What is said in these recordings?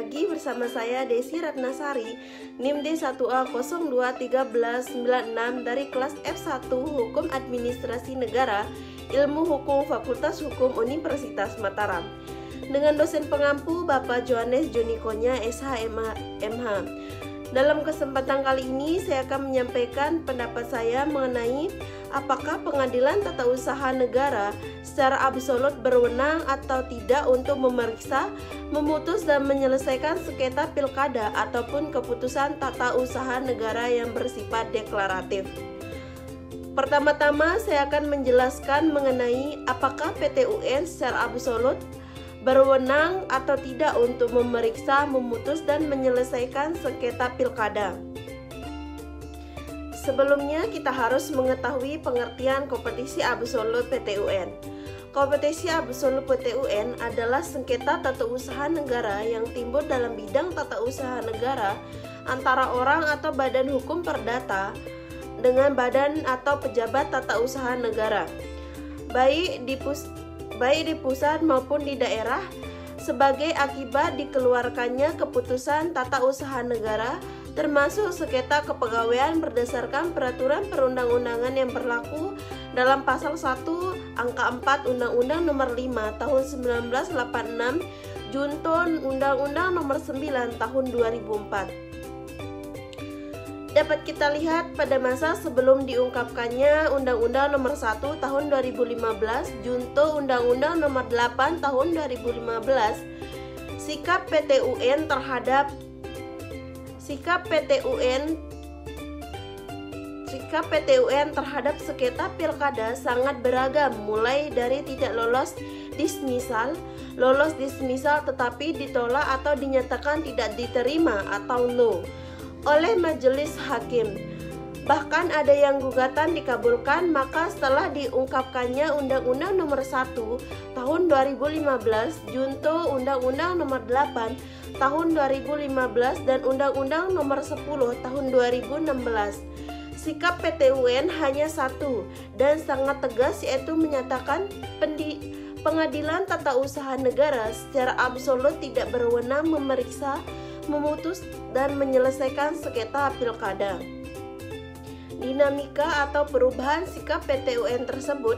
lagi bersama saya Desi Ratnasari, NIM D1A021396 dari kelas F1 Hukum Administrasi Negara, Ilmu Hukum Fakultas Hukum Universitas Mataram. Dengan dosen pengampu Bapak Johannes Joni Konya, SH MH. Dalam kesempatan kali ini saya akan menyampaikan pendapat saya mengenai apakah pengadilan tata usaha negara secara absolut berwenang atau tidak untuk memeriksa, memutus dan menyelesaikan sengketa pilkada ataupun keputusan tata usaha negara yang bersifat deklaratif. Pertama-tama saya akan menjelaskan mengenai apakah PT UN secara absolut berwenang atau tidak untuk memeriksa, memutus, dan menyelesaikan sengketa pilkada. Sebelumnya kita harus mengetahui pengertian kompetisi absolut PT UN. Kompetisi absolut PT UN adalah sengketa tata usaha negara yang timbul dalam bidang tata usaha negara antara orang atau badan hukum perdata dengan badan atau pejabat tata usaha negara, baik di pusat maupun di daerah, sebagai akibat dikeluarkannya keputusan tata usaha negara termasuk sengketa kepegawaian berdasarkan peraturan perundang-undangan yang berlaku dalam pasal 1 angka 4 Undang-Undang Nomor 5 Tahun 1986 junto Undang-Undang Nomor 9 Tahun 2004. Dapat kita lihat pada masa sebelum diungkapkannya Undang-Undang Nomor 1 Tahun 2015 junto Undang-Undang Nomor 8 Tahun 2015, sikap PT UN terhadap sengketa pilkada sangat beragam, mulai dari tidak lolos dismisal, lolos dismisal tetapi ditolak atau dinyatakan tidak diterima atau no oleh majelis hakim. Bahkan ada yang gugatan dikabulkan, maka setelah diungkapkannya Undang-Undang Nomor 1 Tahun 2015 junto Undang-Undang Nomor 8 Tahun 2015 dan Undang-Undang Nomor 10 Tahun 2016. Sikap PT UN hanya satu dan sangat tegas, yaitu menyatakan pengadilan tata usaha negara secara absolut tidak berwenang memeriksa, memutus dan menyelesaikan sengketa pilkada. Dinamika atau perubahan sikap PT UN tersebut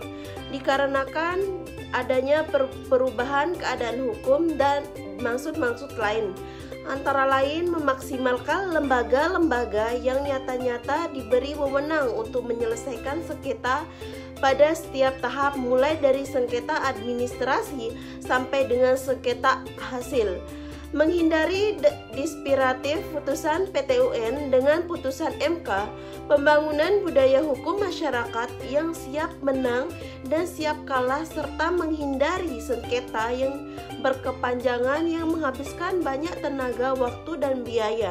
dikarenakan adanya perubahan keadaan hukum dan maksud-maksud lain, antara lain memaksimalkan lembaga-lembaga yang nyata-nyata diberi wewenang untuk menyelesaikan sengketa pada setiap tahap, mulai dari sengketa administrasi sampai dengan sengketa hasil. Menghindari dispiratif putusan PT UN dengan putusan MK, pembangunan budaya hukum masyarakat yang siap menang dan siap kalah, serta menghindari sengketa yang berkepanjangan yang menghabiskan banyak tenaga, waktu, dan biaya.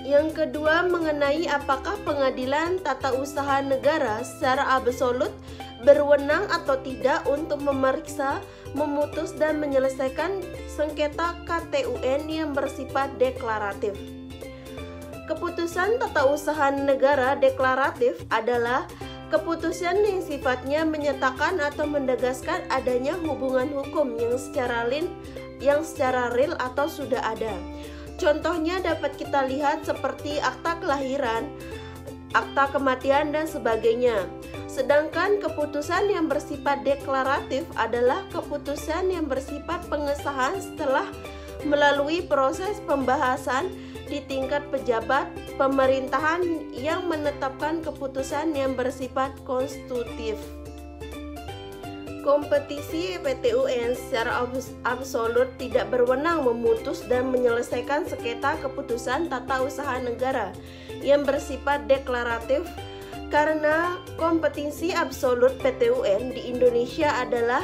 Yang kedua, mengenai apakah pengadilan tata usaha negara secara absolut berwenang atau tidak untuk memeriksa, memutus dan menyelesaikan sengketa KTUN yang bersifat deklaratif. Keputusan tata usaha negara deklaratif adalah keputusan yang sifatnya menyatakan atau menegaskan adanya hubungan hukum yang secara real atau sudah ada. Contohnya dapat kita lihat seperti akta kelahiran, akta kematian dan sebagainya. Sedangkan keputusan yang bersifat deklaratif adalah keputusan yang bersifat pengesahan setelah melalui proses pembahasan di tingkat pejabat pemerintahan yang menetapkan keputusan yang bersifat konstitutif. Kompetisi PT UN secara absolut tidak berwenang memutus dan menyelesaikan sengketa keputusan tata usaha negara yang bersifat deklaratif, karena kompetisi absolut PT UN di Indonesia adalah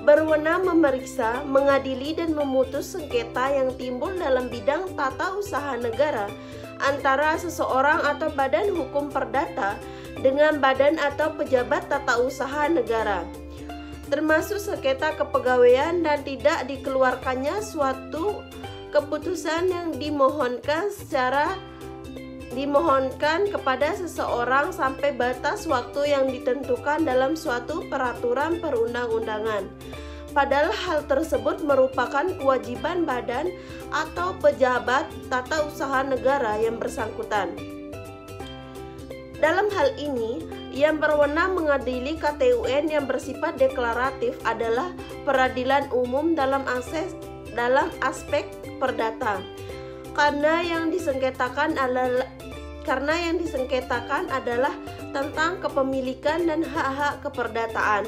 berwenang memeriksa, mengadili dan memutus sengketa yang timbul dalam bidang tata usaha negara antara seseorang atau badan hukum perdata dengan badan atau pejabat tata usaha negara, termasuk sengketa kepegawaian dan tidak dikeluarkannya suatu keputusan yang dimohonkan kepada seseorang sampai batas waktu yang ditentukan dalam suatu peraturan perundang-undangan. padahal hal tersebut merupakan kewajiban badan atau pejabat tata usaha negara yang bersangkutan. Dalam hal ini, yang berwenang mengadili KTUN yang bersifat deklaratif adalah peradilan umum dalam aspek perdata. Karena yang disengketakan adalah tentang kepemilikan dan hak-hak keperdataan.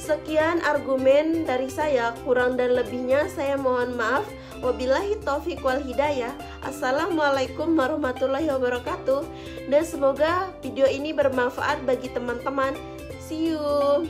Sekian argumen dari saya, kurang dan lebihnya saya mohon maaf. Wabillahi taufiq wal hidayah. Assalamualaikum warahmatullahi wabarakatuh. Dan semoga video ini bermanfaat bagi teman-teman. See you.